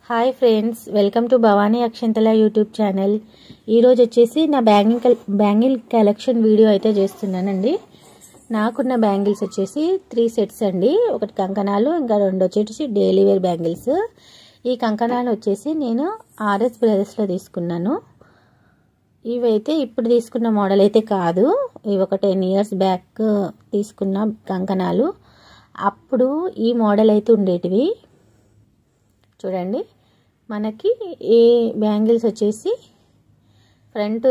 Hi friends, welcome to Bhavani Akshanthala YouTube channel. ఈరోజు వచ్చేసి నా బ్యాంగిల్ కలెక్షన్ వీడియో అయితే చేస్తున్నానండి. నాకున్న బ్యాంగిల్స్ వచ్చేసి 3 సెట్స్ అండి. ఒకటి కంకణాలు, ఇంకా 2 వచ్చేసి డైలీ వేర్ బ్యాంగిల్స్. ఈ కంకణాలు వచ్చేసి నేను ఆర్ఎస్ బ్రదర్స్లో తీసుకున్నాను. ఇవైతే ఇప్పుడు తీసుకున్న మోడల్ అయితే కాదు, ఇవి ఒక 10 ఇయర్స్ బ్యాక్ తీసుకున్న కంకణాలు. అప్పుడు ఈ మోడల్ అయితే ఉండేటివి. చూడండి, మనకి ఈ బ్యాంగిల్స్ వచ్చేసి ఫ్రంట్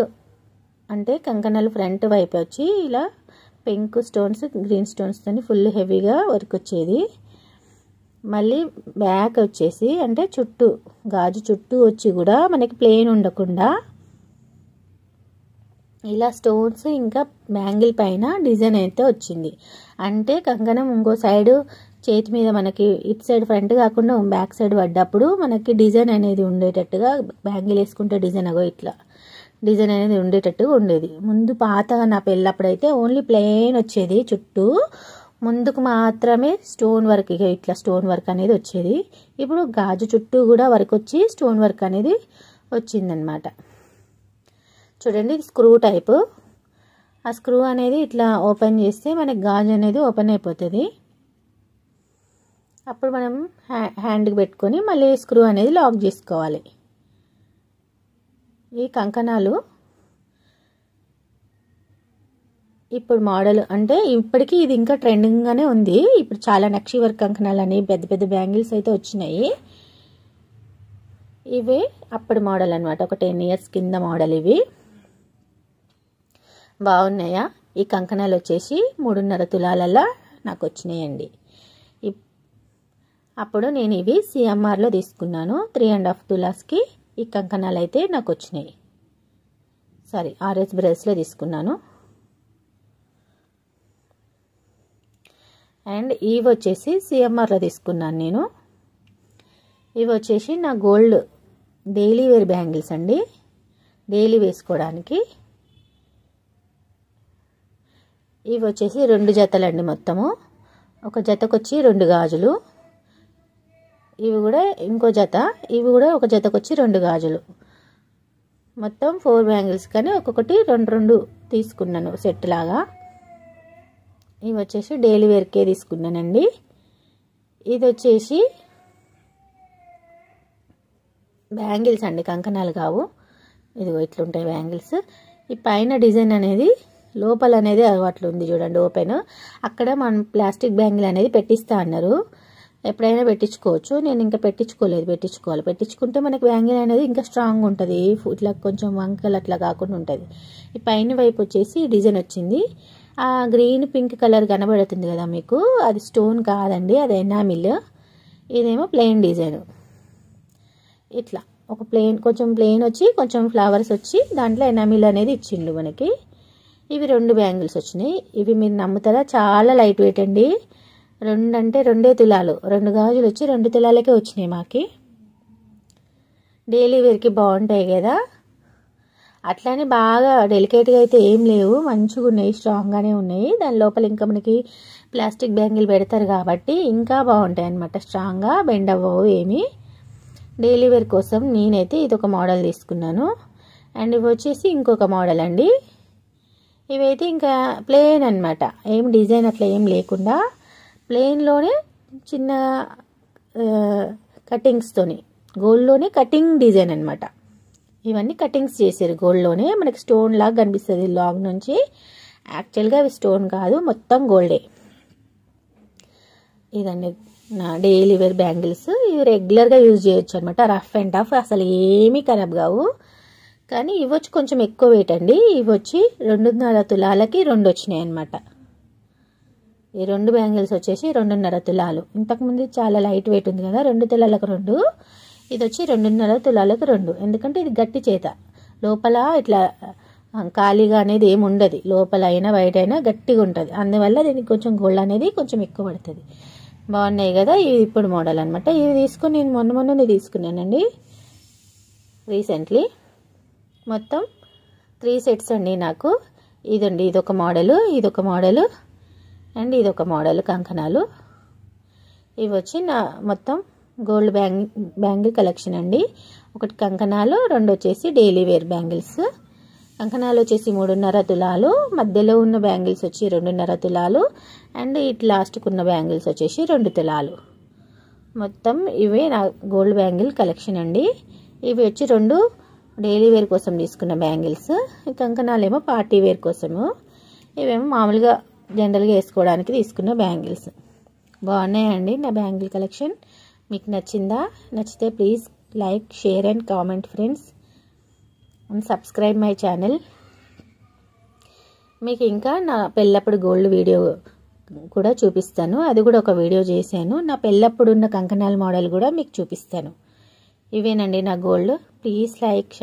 అంటే కంకణాలు ఫ్రంట్ వైపు వచ్చి ఇలా పింక్ స్టోన్స్, గ్రీన్ స్టోన్స్తో ఫుల్ హెవీగా వర్క్ వచ్చేది. మళ్ళీ బ్యాక్ వచ్చేసి అంటే చుట్టూ గాజు చుట్టూ వచ్చి కూడా మనకి ప్లెయిన్ ఉండకుండా ఇలా స్టోన్స్ ఇంకా బ్యాంగిల్ పైన డిజైన్ అయితే వచ్చింది. అంటే కంకణం ఇంకో సైడ్ చేతి మీద మనకి ఇటు సైడ్ ఫ్రంట్ కాకుండా బ్యాక్ సైడ్ పడ్డప్పుడు మనకి డిజైన్ అనేది ఉండేటట్టుగా, బ్యాంగిల్ వేసుకుంటే డిజైన్ అగో ఇట్లా డిజైన్ అనేది ఉండేటట్టుగా ఉండేది. ముందు పాతగా నా పెళ్ళప్పుడైతే ఓన్లీ ప్లెయిన్ వచ్చేది, చుట్టూ ముందుకు మాత్రమే స్టోన్ వర్క్, ఇక ఇట్లా స్టోన్ వర్క్ అనేది వచ్చేది. ఇప్పుడు గాజు చుట్టూ కూడా వర్క్ వచ్చి స్టోన్ వర్క్ అనేది వచ్చిందనమాట. చూడండి, ఇది స్క్రూ టైపు. ఆ స్క్రూ అనేది ఇట్లా ఓపెన్ చేస్తే మనకి గాజు అనేది ఓపెన్ అయిపోతుంది. అప్పుడు మనం హ్యాండ్కి పెట్టుకొని మళ్ళీ స్క్రూ అనేది లాక్ చేసుకోవాలి. ఈ కంకణాలు ఇప్పుడు మోడల్ అంటే ఇప్పటికీ ఇది ఇంకా ట్రెండింగ్గానే ఉంది. ఇప్పుడు చాలా నక్షి వర్క్ కంకణాలు అని పెద్ద పెద్ద బ్యాంగిల్స్ అయితే వచ్చినాయి. ఇవి అప్పటి మోడల్ అనమాట, ఒక 10 ఇయర్స్ కింద మోడల్. ఇవి బాగున్నాయా? ఈ కంకణాలు వచ్చేసి 3.5 తులాలలా నాకు వచ్చినాయండి. అప్పుడు నేను ఇవి సిఎంఆర్లో తీసుకున్నాను. 3.5 తులాస్కి ఈ కంకణాలు అయితే నాకు వచ్చినాయి. సారీ, ఆర్ఎస్ బ్రదర్స్లో తీసుకున్నాను. అండ్ ఇవి వచ్చేసి సిఎంఆర్లో తీసుకున్నాను నేను. ఇవి వచ్చేసి నా గోల్డ్ డైలీ వేర్ బ్యాంగిల్స్ అండి, డైలీ వేసుకోవడానికి. ఇవి వచ్చేసి 2 జతలండి మొత్తము. ఒక జతకొచ్చి 2 గాజులు, ఇవి కూడా ఇంకో జత, ఇవి కూడా ఒక జతకొచ్చి 2 గాజులు. మొత్తం 4 బ్యాంగిల్స్ కానీ ఒక్కొక్కటి 2 తీసుకున్నాను సెట్ లాగా. ఇవి వచ్చేసి డైలీ వేర్కే తీసుకున్నానండి. ఇది వచ్చేసి బ్యాంగిల్స్ అండి, కంకణాలు కావు. ఇదిగో ఇట్లుంటాయి బ్యాంగిల్స్. ఈ పైన డిజైన్ అనేది లోపల అనేది అట్లా ఉంది చూడండి, ఓపెన్. అక్కడ మనం ప్లాస్టిక్ బ్యాంగిల్ అనేది పెట్టిస్తా అన్నారు. ఎప్పుడైనా పెట్టించుకోవచ్చు, నేను ఇంకా పెట్టించుకోలేదు. పెట్టించుకుంటే మనకి బ్యాంగిల్ అనేది ఇంకా స్ట్రాంగ్ ఉంటుంది, ఇట్లా కొంచెం వంకలు అట్లా కాకుండా ఉంటుంది. ఈ పైన వైపు వచ్చేసి డిజైన్ వచ్చింది. ఆ గ్రీన్ పింక్ కలర్ కనబడుతుంది కదా మీకు, అది స్టోన్ కాదండి, అది ఎనామిల్. ఇదేమో ప్లెయిన్ డిజైన్. ఇట్లా ఒక ప్లెయిన్, కొంచెం ప్లెయిన్ వచ్చి కొంచెం ఫ్లవర్స్ వచ్చి దాంట్లో ఎనామిల్ అనేది ఇచ్చిండు మనకి. ఇవి 2 బ్యాంగిల్స్ వచ్చినాయి. ఇవి మీరు నమ్ముతారా, చాలా లైట్ వెయిట్ అండి. 2 అంటే 2 తులాలు, 2 గాజులు వచ్చి 2 తులాలకే వచ్చినాయి మాకి. డైలీ వేర్కి బాగుంటాయి కదా. అట్లానే బాగా డెలికేట్గా అయితే ఏం లేవు, మంచిగా ఉన్నాయి, స్ట్రాంగ్గానే ఉన్నాయి. దాని లోపల ఇంకా మనకి ప్లాస్టిక్ బ్యాంగిల్ పెడతారు కాబట్టి ఇంకా బాగుంటాయి అన్నమాట, స్ట్రాంగ్గా బెండ్ అవ్వవు ఏమి. డైలీ వేర్ కోసం నేనైతే ఇది ఒక మోడల్ తీసుకున్నాను. అండ్ ఇవి వచ్చేసి ఇంకొక మోడల్ అండి. ఇవైతే ఇంకా ప్లెయిన్ అనమాట, ఏం డిజైన్ అట్లా ఏం లేకుండా ప్లెయిన్లోనే చిన్న కటింగ్స్తోని, గోల్డ్లోనే కటింగ్ డిజైన్ అనమాట. ఇవన్నీ కటింగ్స్ చేశారు గోల్డ్లోనే, మనకి స్టోన్ లాగా కనిపిస్తుంది లాంగ్ నుంచి. యాక్చువల్గా అవి స్టోన్ కాదు, మొత్తం గోల్డే. ఇదండి నా డైలీ వేర్ బ్యాంగిల్స్. ఇవి రెగ్యులర్గా యూజ్ చేయొచ్చు అనమాట, రఫ్ అండ్ టఫ్, అసలు ఏమీ ఖరాబ్ కావు. కానీ ఇవి వచ్చి కొంచెం ఎక్కువ వెయిట్ అండి. ఇవి వచ్చి 2.5 తులాలకి 2 వచ్చినాయి అనమాట. ఈ 2 బ్యాంగిల్స్ వచ్చేసి 2.5 తులాలు. ఇంతకుముందు చాలా లైట్ వెయిట్ ఉంది కదా, 2 తులాలకు 2. ఇది వచ్చి 2.5 తులాలకు 2. ఎందుకంటే ఇది గట్టి చేత, లోపల ఇట్లా ఖాళీగా అనేది ఏమి ఉండదు, లోపల అయినా బయట అయినా గట్టిగా ఉంటుంది. అందువల్ల దీనికి కొంచెం గోల్డ్ అనేది కొంచెం ఎక్కువ పడుతుంది. బాగున్నాయి కదా. ఇది ఇప్పుడు మోడల్ అనమాట. ఇది తీసుకొని నేను మొన్ననే తీసుకున్నానండి రీసెంట్లీ. మొత్తం 3 సెట్స్ అండి నాకు. ఇదండి, ఇదొక మోడలు, ఇదొక మోడలు, అండ్ ఇదొక మోడల్ కంకణాలు. ఇవి వచ్చి నా మొత్తం గోల్డ్ బ్యాంగిల్ కలెక్షన్ అండి. ఒకటి కంకణాలు, 2 వచ్చేసి డైలీ వేర్ బ్యాంగిల్స్. కంకణాలు వచ్చేసి 3.5 తులాలు, మధ్యలో ఉన్న బ్యాంగిల్స్ వచ్చి 2.5 తులాలు, అండ్ ఇటు లాస్ట్కి ఉన్న బ్యాంగిల్స్ వచ్చేసి 2 తులాలు. మొత్తం ఇవే నా గోల్డ్ బ్యాంగిల్ కలెక్షన్ అండి. ఇవి వచ్చి 2 డైలీ వేర్ కోసం తీసుకున్న బ్యాంగిల్స్. ఈ కంకణాలు ఏమో పార్టీ వేర్ కోసము, ఇవేమో మామూలుగా జనరల్గా వేసుకోవడానికి తీసుకున్న బ్యాంగిల్స్. బాగున్నాయండి నా బ్యాంగిల్ కలెక్షన్. మీకు నచ్చిందా? నచ్చితే please like, share and comment friends, and subscribe my channel. మీకు ఇంకా నా పెళ్ళప్పుడు గోల్డ్ వీడియో కూడా చూపిస్తాను, అది కూడా ఒక వీడియో చేశాను. నా పెళ్ళప్పుడు ఉన్న కంకణాల మోడల్ కూడా మీకు చూపిస్తాను. ఇవేనండి నా గోల్డ్. Please like,